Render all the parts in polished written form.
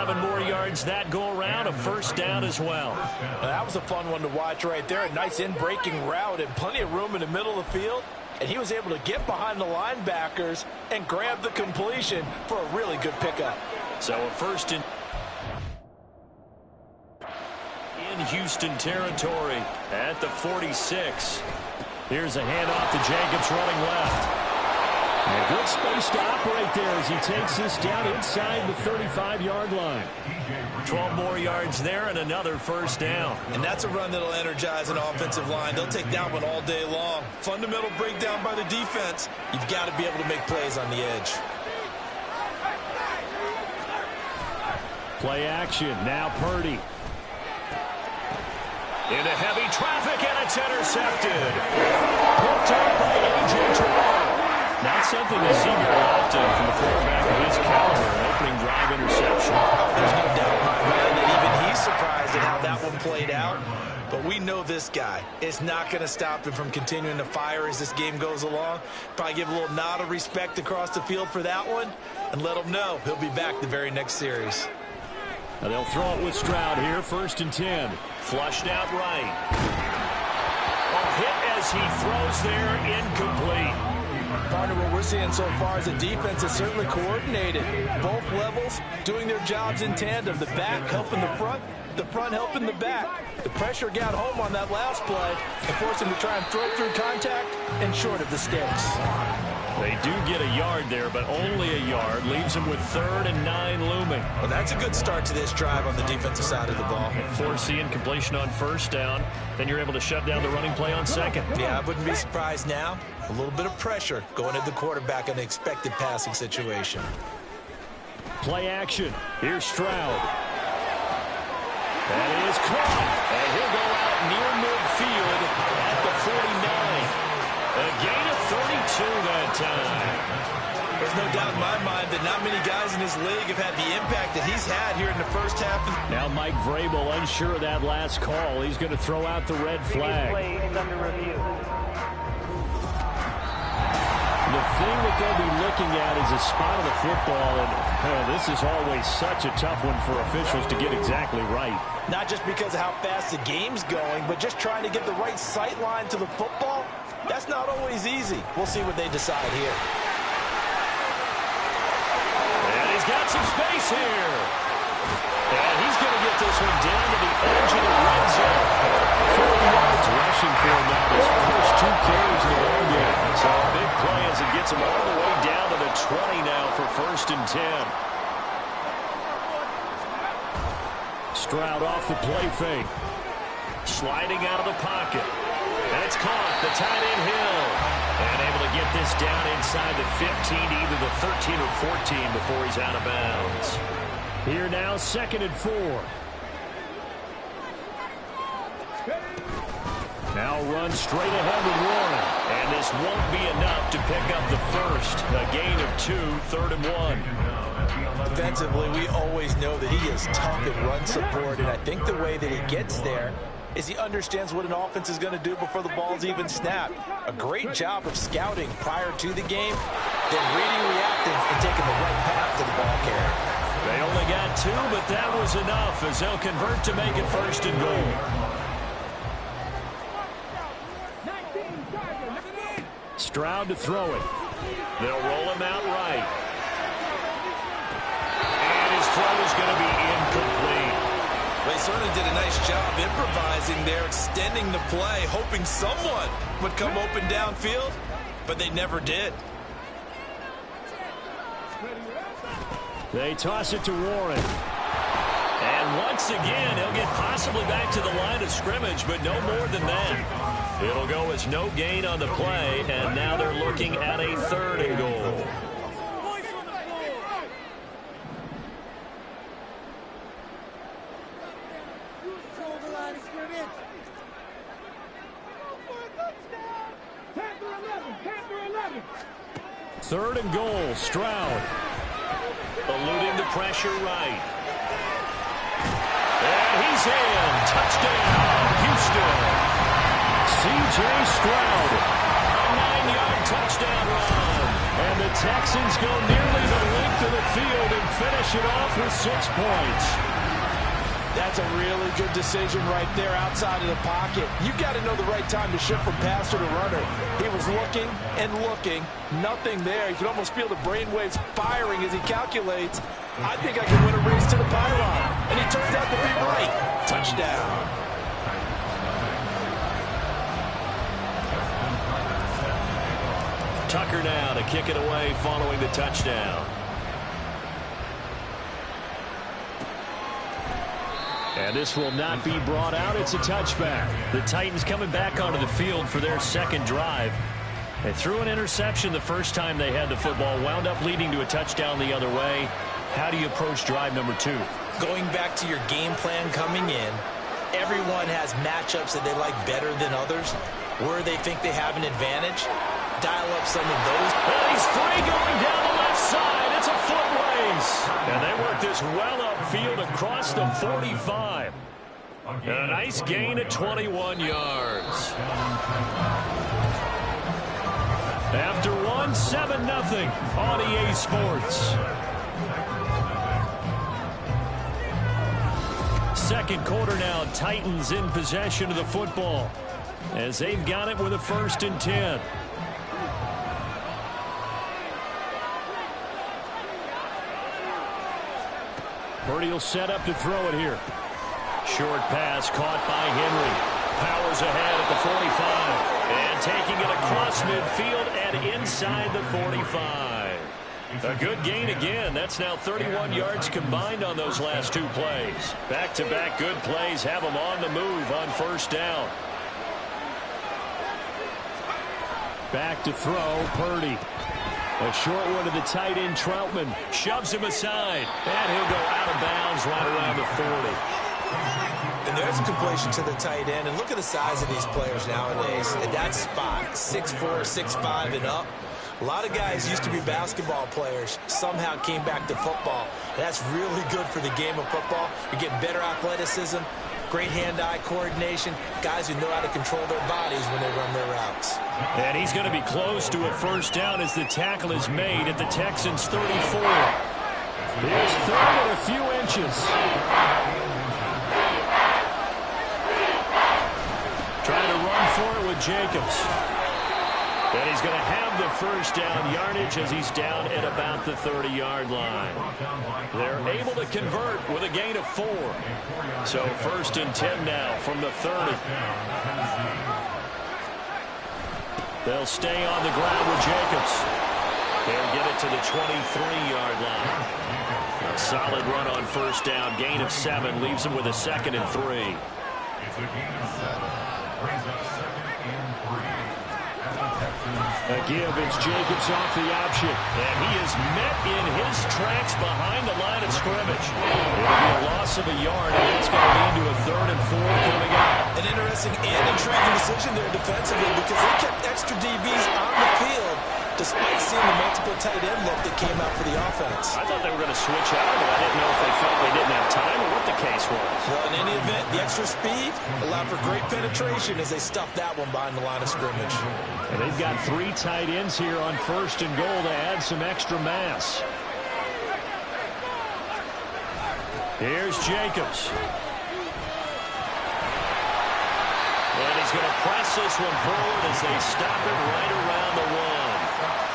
11 more yards that go around, a first down as well. That was a fun one to watch right there. A nice in-breaking route and plenty of room in the middle of the field. And he was able to get behind the linebackers and grab the completion for a really good pickup. So a first in Houston territory at the 46. Here's a handoff to Jacobs running left. And a good space to operate there as he takes this down inside the 35-yard line. 12 more yards there and another first down. And that's a run that'll energize an offensive line. They'll take that one all day long. Fundamental breakdown by the defense. You've got to be able to make plays on the edge. Play action. Now Purdy. Into heavy traffic, and it's intercepted. Picked up by A.J. Terrell. Not something you see very often from a quarterback of his caliber, an opening drive interception. There's no doubt in my mind that even he's surprised at how that one played out. But we know this guy is not going to stop him from continuing to fire as this game goes along. Probably give a little nod of respect across the field for that one and let him know he'll be back the very next series. Now they'll throw it with Stroud here, 1st and 10. Flushed out right. A hit as he throws there, incomplete. Partner, what we're seeing so far is the defense is certainly coordinated. Both levels doing their jobs in tandem. The back helping the front helping the back. The pressure got home on that last play and forced him to try and throw through contact and short of the sticks. They do get a yard there, but only a yard. Leaves him with 3rd and 9 looming. Well, that's a good start to this drive on the defensive side of the ball. Force the incompletion on 1st down. Then you're able to shut down the running play on 2nd. Yeah, I wouldn't be surprised now. A little bit of pressure going at the quarterback in an expected passing situation. Play action. Here's Stroud. That is caught. And he'll go out near midfield at the 49. A gain of 32 that time. There's no doubt in my mind that not many guys in this league have had the impact that he's had here in the first half. Now Mike Vrabel unsure of that last call. He's going to throw out the red flag. Play is under review. The thing that they'll be looking at is a spot of the football, and this is always such a tough one for officials to get exactly right. Not just because of how fast the game's going, but just trying to get the right sight line to the football. That's not always easy. We'll see what they decide here. And he's got some space here. And he's going to get this one down to the edge of the red zone. 4 yards rushing for him now. His first 2 carries in the ball game. So a big play as it gets him all the way down to the 20 now for 1st and 10. Stroud off the play fake. Sliding out of the pocket. And it's caught. The tight end Hill. And able to get this down inside the 15, either the 13 or 14 before he's out of bounds. Here now, 2nd and 4. Now run straight ahead with Warren. And this won't be enough to pick up the first. A gain of 2, 3rd and 1. Defensively, we always know that he is tough in run support, and I think the way that he gets there is he understands what an offense is going to do before the ball's even snapped. A great job of scouting prior to the game, then reading, reacting, and taking the right path to the ball carrier. They only got 2, but that was enough as they'll convert to make it 1st and goal. Stroud to throw it. They'll roll him out right. And his throw is going to be incomplete. They certainly did a nice job improvising there, extending the play, hoping someone would come open downfield, but they never did. They toss it to Warren. And once again, he'll get possibly back to the line of scrimmage, but no more than that. It'll go as no gain on the play, and now they're looking at a 3rd and goal. Third and goal, Stroud. Eluding the pressure right. And he's in. Touchdown, Houston. C.J. Stroud. A 9-yard touchdown run. And the Texans go nearly the length of the field and finish it off with 6 points. That's a really good decision right there outside of the pocket. You got to know the right time to shift from passer to runner. He was looking and looking. Nothing there. You can almost feel the brainwaves firing as he calculates. I think I can win a race to the pylon. And he turns out to be right. Touchdown. Tucker now to kick it away following the touchdown. And this will not be brought out. It's a touchback. The Titans coming back onto the field for their second drive. They threw an interception the first time they had the football, wound up leading to a touchdown the other way. How do you approach drive number 2? Going back to your game plan coming in, everyone has matchups that they like better than others. Where they think they have an advantage, dial up some of those. And he's free going down the left side. It's a foot race. And they work this well upfield across the 45. And a nice gain at 21 yards. After one, 7-0 on EA Sports. Second quarter now, Titans in possession of the football as they've got it with a 1st and 10. Purdy will set up to throw it here. Short pass caught by Henry. Powers ahead at the 45. And taking it across midfield and inside the 45. A good gain again. That's now 31 yards combined on those last 2 plays. Back-to-back good plays have them on the move on 1st down. Back to throw, Purdy. A short one to the tight end, Troutman. Shoves him aside. And he'll go out of bounds right around the 40. And there's a completion to the tight end. And look at the size of these players nowadays. At that spot, 6'4", 6'5", and up. A lot of guys used to be basketball players, somehow came back to football. That's really good for the game of football. You're getting better athleticism, great hand-eye coordination, guys who know how to control their bodies when they run their routes. And he's going to be close to a 1st down as the tackle is made at the Texans' 34. Here's 3rd and a few inches. Trying to run for it with Jacobs. And he's going to have the 1st down yardage as he's down at about the 30-yard line. They're able to convert with a gain of 4. So 1st and 10 now from the 30. They'll stay on the ground with Jacobs. They'll get it to the 23-yard line. A solid run on 1st down. Gain of 7 leaves them with a 2nd and 3. A give, it's Jacobs off the option. And he is met in his tracks behind the line of scrimmage. It'll be a loss of a yard, and that's going to lead to a 3rd and 4 coming up. An interesting and intriguing decision there defensively because they kept extra DBs on the field despite seeing the multiple tight end look that came out for the offense. I thought they were going to switch out, but I didn't know if they felt they didn't have time or what the case was. Well, in any event, the extra speed allowed for great penetration as they stuffed that one behind the line of scrimmage. And they've got 3 tight ends here on 1st and goal to add some extra mass. Here's Jacobs. And he's going to press this one forward as they stop it right around the 1.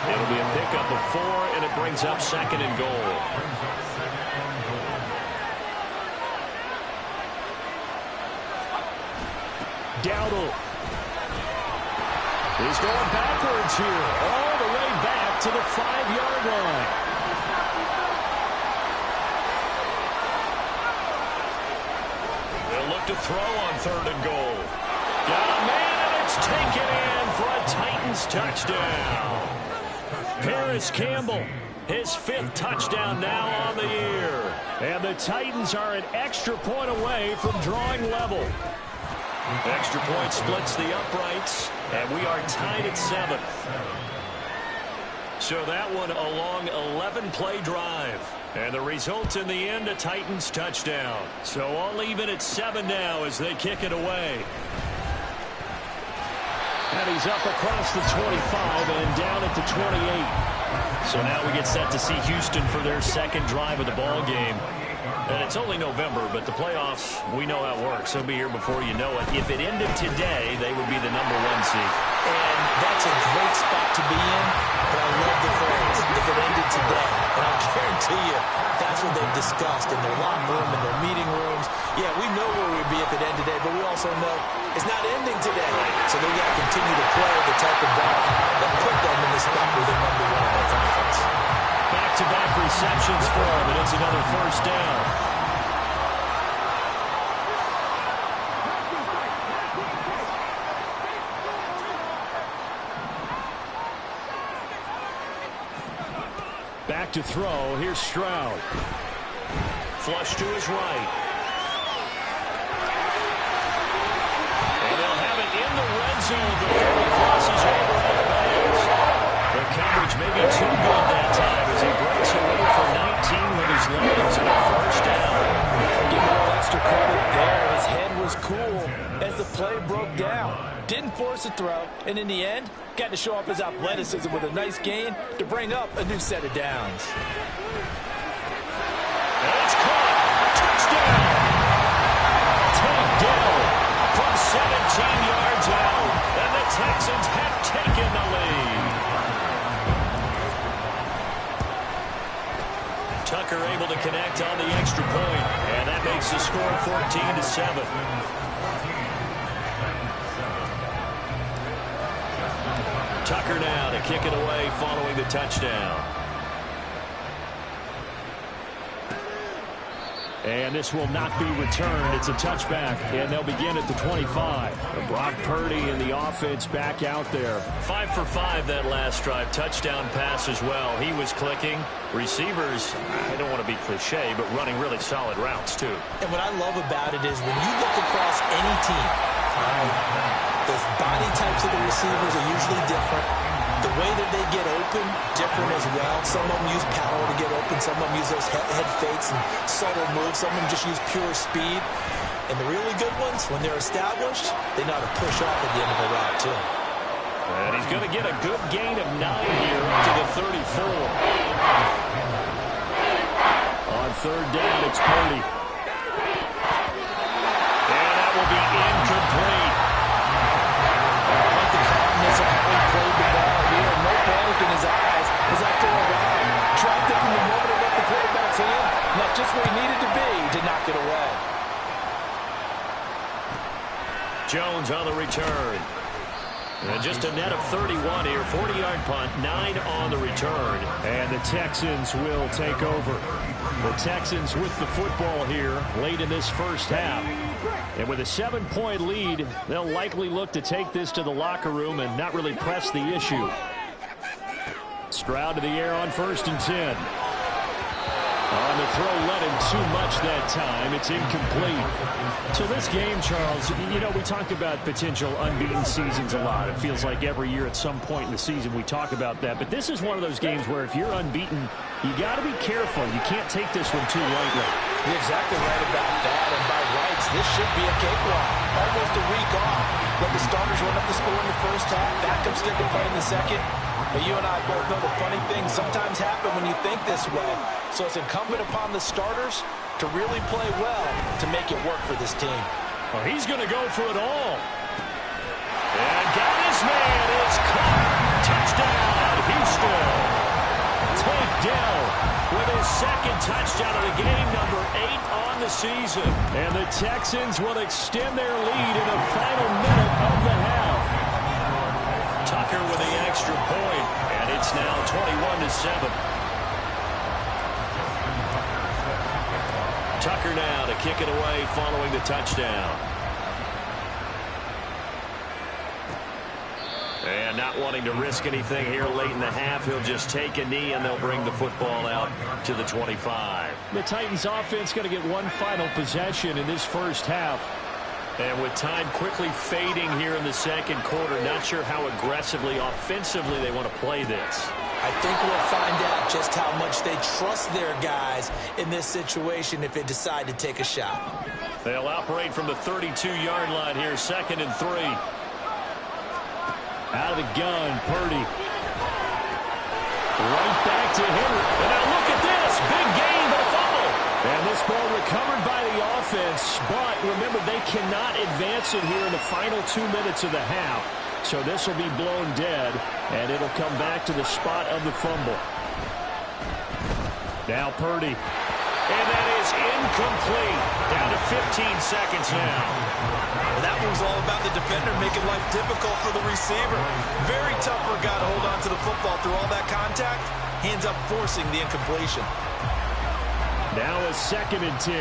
It'll be a pickup of 4, and it brings up 2nd and goal. Dowdle. He's going backwards here, all the way back to the 5-yard line. They'll look to throw on 3rd and goal. Got a man, and it's taken in for a Titans touchdown. Paris Campbell, his 5th touchdown now on the year. And the Titans are an extra point away from drawing level. Extra point splits the uprights, and we are tied at 7. So that one a long 11-play drive. And the result in the end, a Titans touchdown. So all even at 7 now as they kick it away. And he's up across the 25 and down at the 28. So now we get set to see Houston for their second drive of the ball game. And it's only November, but the playoffs, we know how it works. They'll be here before you know it. If it ended today, they would be the #1 seed. And that's a great spot to be in, but I love the phrase, if it ended today. And I guarantee you, that's what they've discussed in their locker room, in their meeting rooms. Yeah, we know where we'd be if it ended today, but we also know it's not ending today. So they've got to continue to play the type of ball that put them in the spot where they're #1 in their conference. Back-to-back receptions for him, and it's another first down. Back to throw. Here's Stroud. Flush to his right. And they'll have it in the red zone before he crosses over out of bounds. The coverage may be too good that time as he breaks away for 19 with his legs and a first down. Give him a little extra credit there. His head was cool as the play broke down. Didn't force a throw, and in the end, got to show off his athleticism with a nice gain to bring up a new set of downs. And it's caught. Touchdown. Takedown from 17 yards out. And the Texans have taken the lead. Tucker able to connect on the extra point, and that makes the score 14-7. Tucker now to kick it away following the touchdown. And this will not be returned. It's a touchback, and they'll begin at the 25. Brock Purdy and the offense back out there. 5 for 5 that last drive. Touchdown pass as well. He was clicking. Receivers, I don't want to be cliche, but running really solid routes, too. And what I love about it is when you look across any team, the body types of the receivers are usually different. The way that they get open, different as well. Some of them use power to get open. Some of them use those head fakes and subtle moves. Some of them just use pure speed. And the really good ones, when they're established, they know how to push off at the end of a route, too. And he's going to get a good gain of 9 here up to the 34. On third down, it's Purdy. And that will be incomplete. Played the ball here, no panic in his eyes as I throw around. Trapped it from the moment it left the quarterback's hand. Not just where he needed to be to knock it away. Jones on the return. And just a net of 31 here. 40-yard punt, 9 on the return. And the Texans will take over. The Texans with the football here late in this first half. And with a 7-point lead, they'll likely look to take this to the locker room and not really press the issue. Stroud to the air on 1st and 10. On the throw, led him too much that time. It's incomplete. So this game, Charles, you know, we talk about potential unbeaten seasons a lot. It feels like every year at some point in the season we talk about that. But this is one of those games where if you're unbeaten, you got to be careful. You can't take this one too lightly. You're exactly right about that. And by rights, this should be a cakewalk. Almost a week off. Let the starters run up the score in the first half. Backups get to play in the second. But you and I both know the funny things sometimes happen when you think this way. So it's incumbent upon the starters to really play well to make it work for this team. Well, he's going to go for it all. And got his man. It's caught. Touchdown, Houston. Tank Dell with his second touchdown of the game, number 8 on the season. And the Texans will extend their lead in the final minute of the half. Tucker with the extra point, and it's now 21-7. Tucker now to kick it away following the touchdown. And not wanting to risk anything here late in the half, he'll just take a knee and they'll bring the football out to the 25. The Titans offense going to get one final possession in this first half. And with time quickly fading here in the second quarter, not sure how aggressively, offensively they want to play this. I think we'll find out just how much they trust their guys in this situation if they decide to take a shot. They'll operate from the 32-yard line here, 2nd and 3. Out of the gun, Purdy. Right back to Henry. And now look at this. Big gain, but a fumble. And this ball recovered by the offense. But remember, they cannot advance it here in the final 2 minutes of the half. So this will be blown dead, and it'll come back to the spot of the fumble. Now Purdy. And that is incomplete. Down to 15 seconds now. That one was all about the defender making life difficult for the receiver. Very tough for a guy to hold on to the football through all that contact. He ends up forcing the incompletion. Now a 2nd and 10.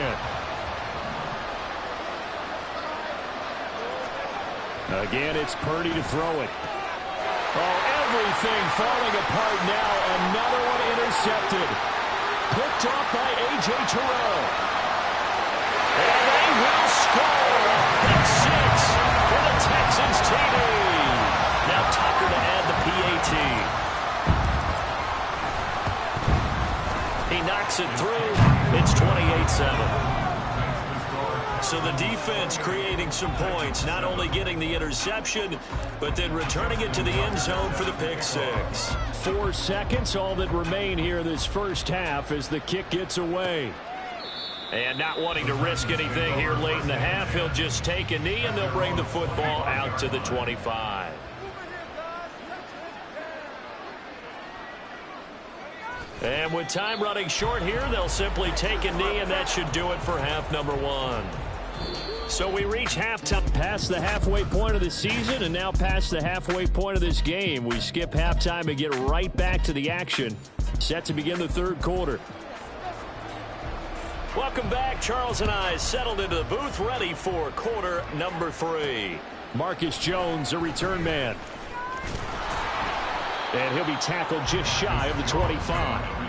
Again, it's Purdy to throw it. Oh, everything falling apart now. Another one intercepted. Picked off by A.J. Terrell. And they will score. Pick 6 for the Texans TD. Now Tucker to add the PAT. He knocks it through. It's 28-7. So the defense creating some points, not only getting the interception, but then returning it to the end zone for the pick 6. 4 seconds, all that remain here this first half as the kick gets away. And not wanting to risk anything here late in the half, he'll just take a knee and they'll bring the football out to the 25. And with time running short here, they'll simply take a knee, and that should do it for half number 1. So we reach halftime, past the halfway point of the season, and now past the halfway point of this game. We skip halftime and get right back to the action. Set to begin the third quarter. Welcome back. Charles and I settled into the booth, ready for quarter number 3. Marcus Jones, a return man. And he'll be tackled just shy of the 25.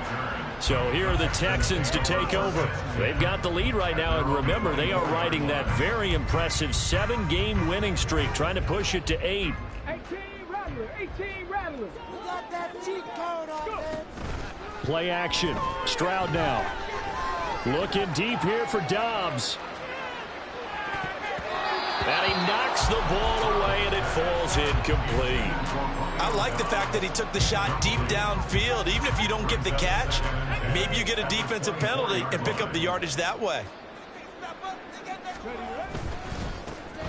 So here are the Texans to take over. They've got the lead right now, and remember, they are riding that very impressive 7-game winning streak, trying to push it to 8. 18 Rattler, 18 Rattler. You got that cheat code on there. Play action. Stroud now. Looking deep here for Dobbs. And he knocks the ball away, and it falls incomplete. I like the fact that he took the shot deep downfield. Even if you don't get the catch, maybe you get a defensive penalty and pick up the yardage that way.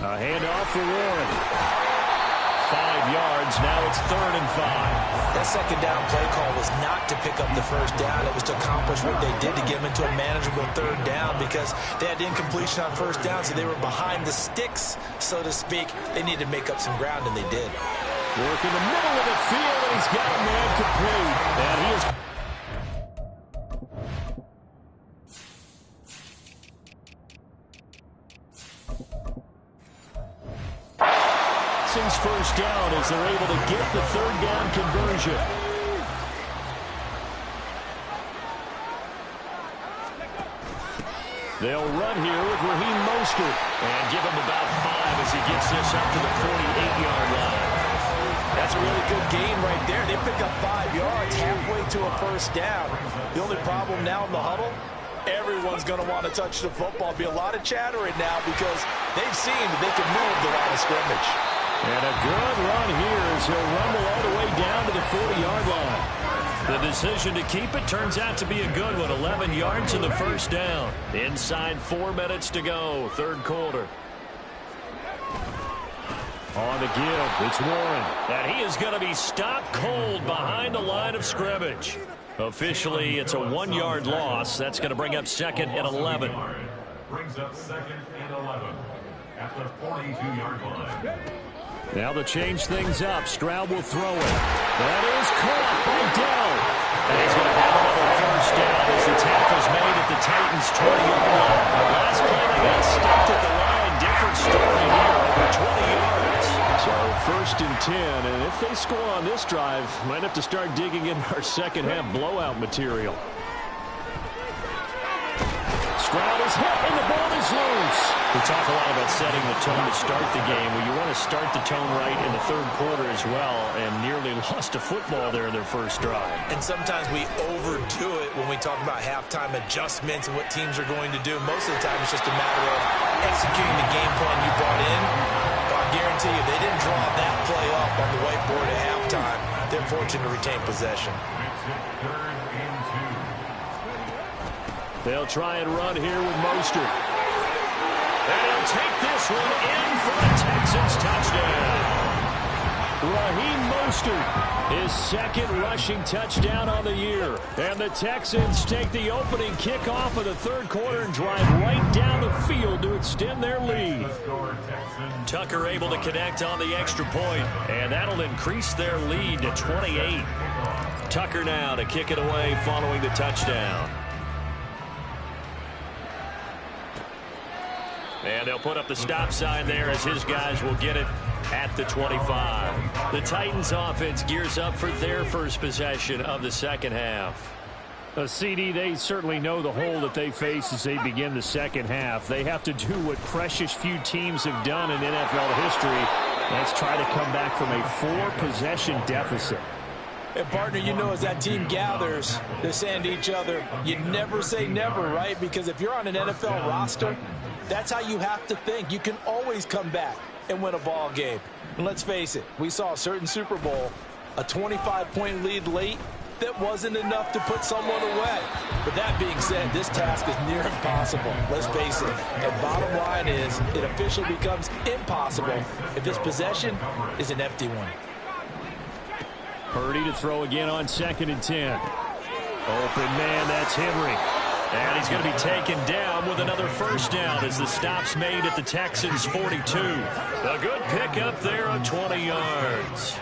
A handoff for Warren. 5 yards. Now it's 3rd and 5. That second down play call was not to pick up the first down. It was to accomplish what they did to get them into a manageable 3rd down, because they had incompletion on first down, so they were behind the sticks, so to speak. They needed to make up some ground, and they did. Work in the middle of the field, and he's got a man complete. And he is... first down as they're able to get the 3rd down conversion. They'll run here with Raheem Mostert. And give him about 5 as he gets this up to the 48-yard line. That's a really good gain right there. They pick up 5 yards halfway to a first down. The only problem now in the huddle, everyone's going to want to touch the football. Be a lot of chatter right now because they've seen that they can move the line of scrimmage. And a good run here as he'll rumble all the way down to the 40-yard line. The decision to keep it turns out to be a good one. 11 yards in the first down. Inside 4 minutes to go, third quarter. On the give, it's Warren. And he is going to be stopped cold behind the line of scrimmage. Officially, it's a 1-yard loss. That's going to bring up 2nd and 11. Brings up 2nd and 11 at the 42-yard line. Now to change things up, Stroud will throw it. That is caught by Dell. And he's going to have another first down as the tackle's made at the Titans' 20-yard line. Last play they got stopped at the line. Different story here, over 20 yards. So 1st and 10, and if they score on this drive, might have to start digging in our second half blowout material. Stroud is hit, and the ball is loose. We talk a lot about setting the tone to start the game. Well, you want to start the tone right in the third quarter as well, and nearly lost a football there in their first drive. And sometimes we overdo it when we talk about halftime adjustments and what teams are going to do. Most of the time, it's just a matter of executing the game plan you brought in. But I guarantee you, they didn't draw that play up on the whiteboard at halftime. They're fortunate to retain possession. third and 2. They'll try and run here with Mostert. And he'll take this one in for a Texans touchdown. Raheem Mostert, his second rushing touchdown on the year. And the Texans take the opening kickoff of the third quarter and drive right down the field to extend their lead. Tucker able to connect on the extra point, and that'll increase their lead to 28. Tucker now to kick it away following the touchdown. And they'll put up the stop sign there as his guys will get it at the 25. The Titans offense gears up for their first possession of the second half. CD, they certainly know the hole that they face as they begin the second half. They have to do what precious few teams have done in NFL history. Let's try to come back from a 4-possession deficit. And partner, you know, as that team gathers, they're saying to each other, you never say never, right? Because if you're on an NFL roster, that's how you have to think. You can always come back and win a ball game. And let's face it, we saw a certain Super Bowl, a 25-point lead late, that wasn't enough to put someone away. But that being said, this task is near impossible. Let's face it. The bottom line is it officially becomes impossible if this possession is an empty one. Purdy to throw again on 2nd and 10. Open man, that's Henry. And he's going to be taken down with another first down as the stop's made at the Texans' 42. A good pickup there on 20 yards.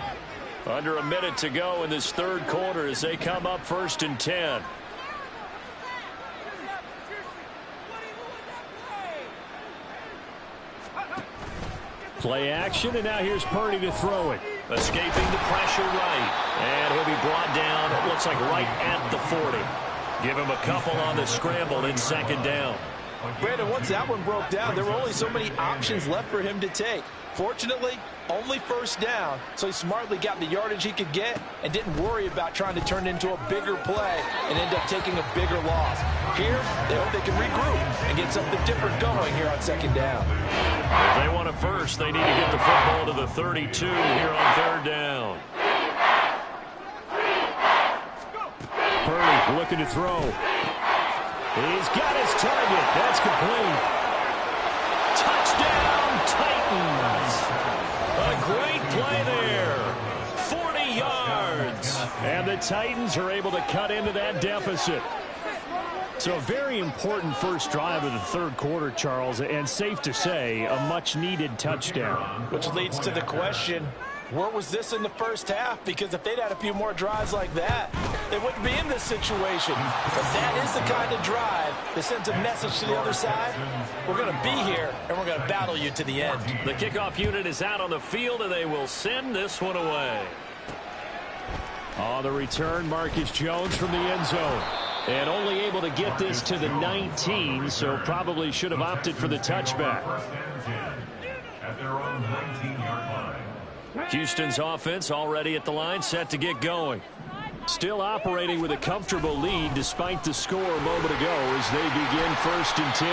Under a minute to go in this third quarter as they come up 1st and 10. Play action, and now here's Purdy to throw it. Escaping the pressure right. And he'll be brought down, it looks like right at the 40. Give him a couple on the scramble in 2nd down. Brandon, once that one broke down, there were only so many options left for him to take. Fortunately, only 1st down, so he smartly got the yardage he could get and didn't worry about trying to turn it into a bigger play and end up taking a bigger loss. Here, they hope they can regroup and get something different going here on 2nd down. If they want a first, they need to get the football to the 32 here on 3rd down. Purdy looking to throw. He's got his target. That's complete. Touchdown, Titans. A great play there. 40 yards. And the Titans are able to cut into that deficit. So a very important first drive of the third quarter, Charles, and safe to say, a much-needed touchdown. Which leads to the question, where was this in the first half? Because if they'd had a few more drives like that, they wouldn't be in this situation. But that is the kind of drive that sends a message to the other side. We're going to be here, and we're going to battle you to the end. The kickoff unit is out on the field, and they will send this one away. On the return, Marcus Jones from the end zone. And only able to get this to the 19, so probably should have opted for the touchback. At their own 19-yard line. Houston's offense already at the line, set to get going. Still operating with a comfortable lead despite the score a moment ago as they begin 1st and 10.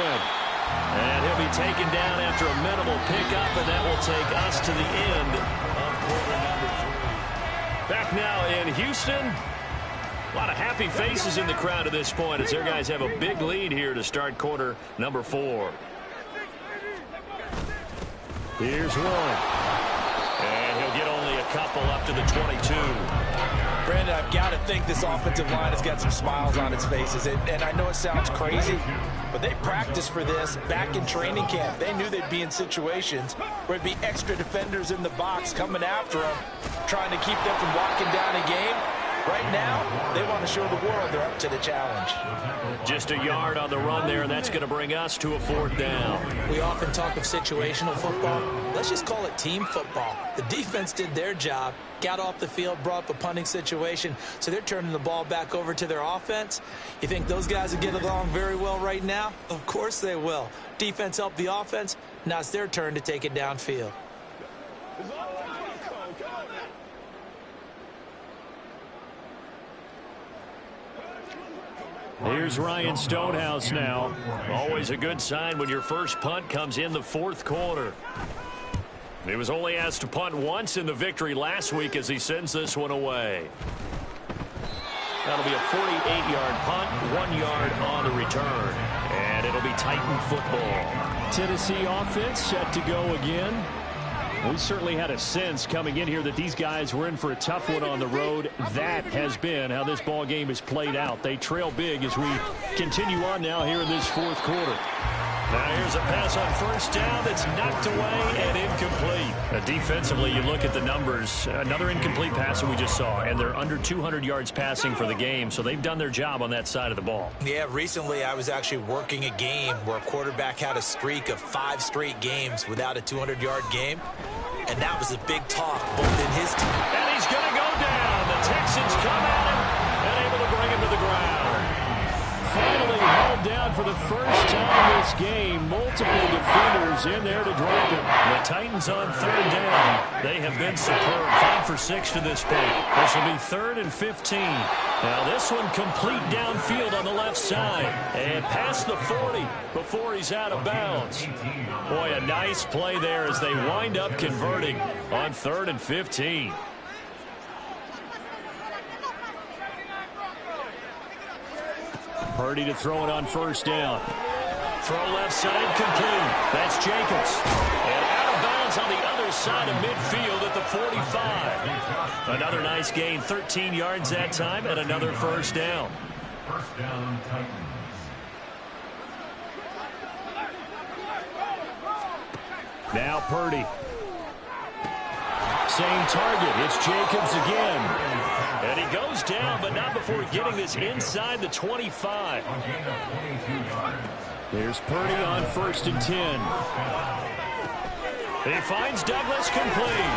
And he'll be taken down after a minimal pickup, and that will take us to the end of quarter number 3. Back now in Houston. A lot of happy faces in the crowd at this point as their guys have a big lead here to start quarter number 4. Here's one. And he'll get only a couple up to the 22. Brandon, I've got to think this offensive line has got some smiles on its faces. And I know it sounds crazy, but they practiced for this back in training camp. They knew they'd be in situations where it'd be extra defenders in the box coming after them, trying to keep them from walking down a game. Right now, they want to show the world they're up to the challenge. Just a yard on the run there, and that's going to bring us to a 4th down. We often talk of situational football. Let's just call it team football. The defense did their job, got off the field, brought up a punting situation, so they're turning the ball back over to their offense. You think those guys will get along very well right now? Of course they will. Defense helped the offense. Now it's their turn to take it downfield. Here's Ryan Stonehouse now. Always a good sign when your first punt comes in the 4th quarter. He was only asked to punt once in the victory last week as he sends this one away. That'll be a 48-yard punt, 1 yard on the return. And it'll be Titan football. Tennessee offense set to go again. We certainly had a sense coming in here that these guys were in for a tough one on the road. That has been how this ball game has played out. They trail big as we continue on now here in this fourth quarter. Now here's a pass on first down that's knocked away and incomplete. Defensively, you look at the numbers. Another incomplete pass that we just saw, and they're under 200 yards passing for the game, so they've done their job on that side of the ball. Yeah, recently I was actually working a game where a quarterback had a streak of 5 straight games without a 200-yard game, and that was a big talk both in his team. And he's going to go down. The Texans come at him and able to bring him to the ground. Finally held down for the first time this game. Multiple defenders in there to drop him. The Titans on third down. They have been superb. 5 for 6 to this point. This will be 3rd and 15. Now this one complete downfield on the left side. And past the 40 before he's out of bounds. Boy, a nice play there as they wind up converting on 3rd and 15. Purdy to throw it on first down. Throw left side complete. That's Jacobs. And out of bounds on the other side of midfield at the 45. Another nice gain. 13 yards that time and another first down. First down, Titans. Now Purdy. Same target. It's Jacobs again. And he goes down, but not before getting this inside the 25. Here's Purdy on 1st and 10. He finds Douglas complete.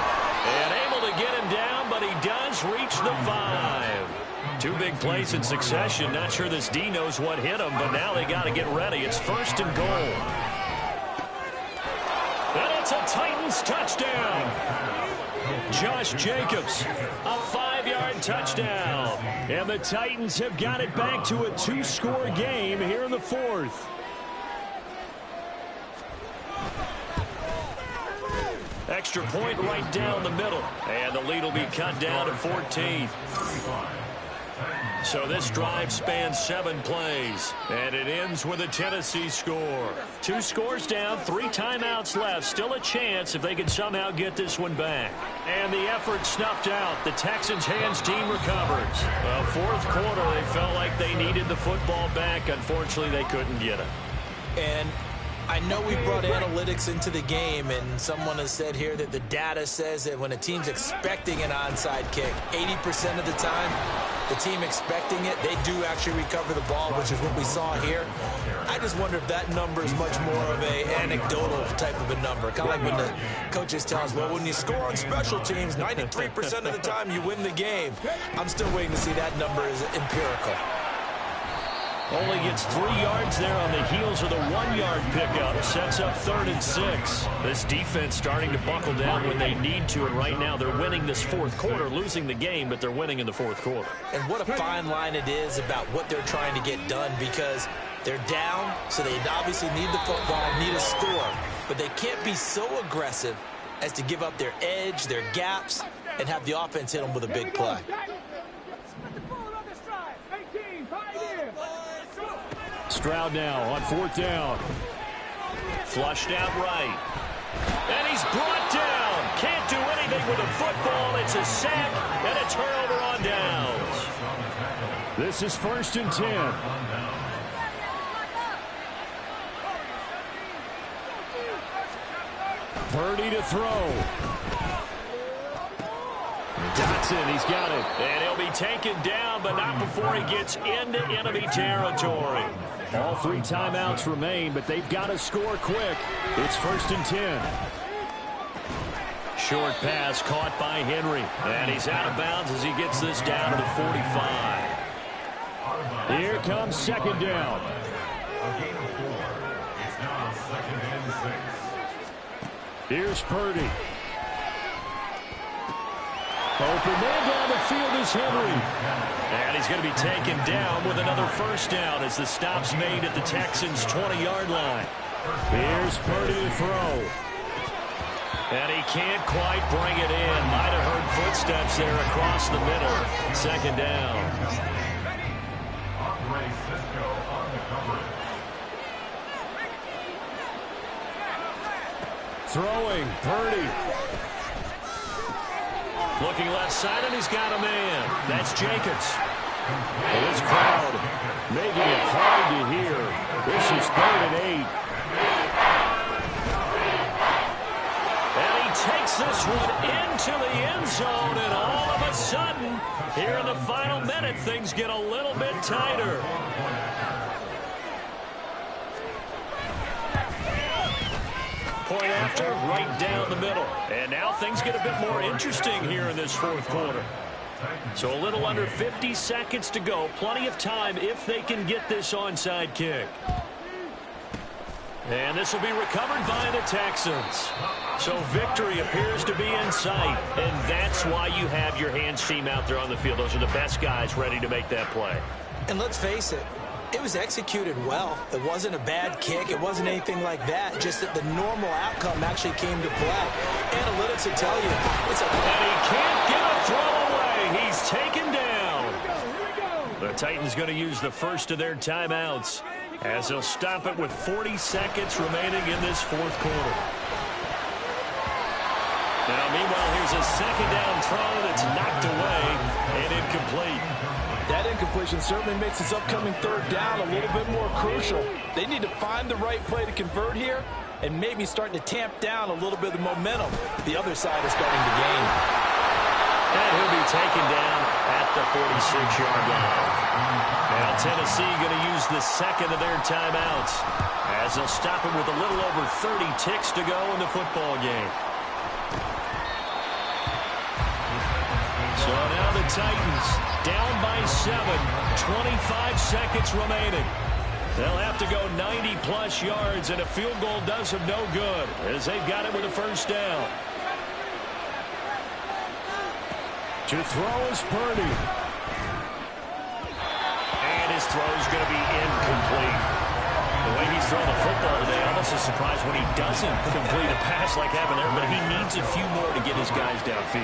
And able to get him down, but he does reach the 5. 2 big plays in succession. Not sure this D knows what hit him, but now they got to get ready. It's 1st and goal. And it's a Titans touchdown. Josh Jacobs, a 5-yard touchdown. And the Titans have got it back to a 2-score game here in the 4th. Extra point right down the middle. And the lead will be cut down to 14. So this drive spans 7 plays, and it ends with a Tennessee score. 2 scores down, 3 timeouts left. Still a chance if they can somehow get this one back. And the effort snuffed out. The Texans' hands team recovers. Well, 4th quarter, they felt like they needed the football back. Unfortunately, they couldn't get it. And I know we brought analytics into the game, and someone has said here that the data says that when a team's expecting an onside kick, 80% of the time, the team expecting it, they do actually recover the ball, which is what we saw here. I just wonder if that number is much more of a anecdotal type of a number. Kind of like when the coaches tell us, well, when you score on special teams, 93% of the time you win the game. I'm still waiting to see that number is empirical. Only gets 3 yards there on the heels of the 1-yard pickup. Sets up 3rd and 6. This defense starting to buckle down when they need to, and right now they're winning this 4th quarter, losing the game, but they're winning in the 4th quarter. And what a fine line it is about what they're trying to get done, because they're down, so they obviously need the football, need a score, but they can't be so aggressive as to give up their edge, their gaps, and have the offense hit them with a big play. Stroud now on 4th down. Flushed out right. And he's brought down. Can't do anything with the football. It's a sack and a turnover on downs. This is 1st and 10. Purdy to throw. Dotson, he's got it. And he'll be taken down, but not before he gets into enemy territory. All 3 timeouts remain, but they've got to score quick. It's 1st and 10. Short pass caught by Henry. And he's out of bounds as he gets this down to the 45. Here comes 2nd down. A gain of 4. It's now 2nd and 6. Here's Purdy. Open man down the field is Henry. And he's going to be taken down with another first down as the stop's made at the Texans' 20-yard line. Here's Purdy to throw. And he can't quite bring it in. Might have heard footsteps there across the middle. 2nd down. Throwing, Purdy. Looking left side, and he's got a man. That's Jacobs. This crowd making it hard to hear. This is 3rd and 8. And he takes this one into the end zone, and all of a sudden, here in the final minute, things get a little bit tighter. Point after, right down the middle. And now things get a bit more interesting here in this 4th quarter. So a little under 50 seconds to go. Plenty of time if they can get this onside kick. And this will be recovered by the Texans. So victory appears to be in sight. And that's why you have your hands team out there on the field. Those are the best guys ready to make that play. And let's face it, it was executed well. It wasn't a bad kick. It wasn't anything like that. Just that the normal outcome actually came to play. Analytics will tell you it's a... And he can't get a throw away. He's taken down. The Titans going to use the first of their timeouts as they'll stop it with 40 seconds remaining in this 4th quarter. Now, meanwhile, here's a 2nd down throw that's knocked away and incomplete. That incompletion certainly makes this upcoming 3rd down a little bit more crucial. They need to find the right play to convert here and maybe start to tamp down a little bit of the momentum the other side is starting to gain. And he'll be taken down at the 46-yard line. Now Tennessee going to use the 2nd of their timeouts as they'll stop it with a little over 30 ticks to go in the football game. So now the Titans down by 7, 25 seconds remaining. They'll have to go 90-plus yards, and a field goal does them no good as they've got it with a 1st down. To throw is Purdy. And his throw is going to be incomplete. The way he's throwing the football today, I'm almost surprised when he doesn't complete a pass like happened there, but he needs a few more to get his guys downfield.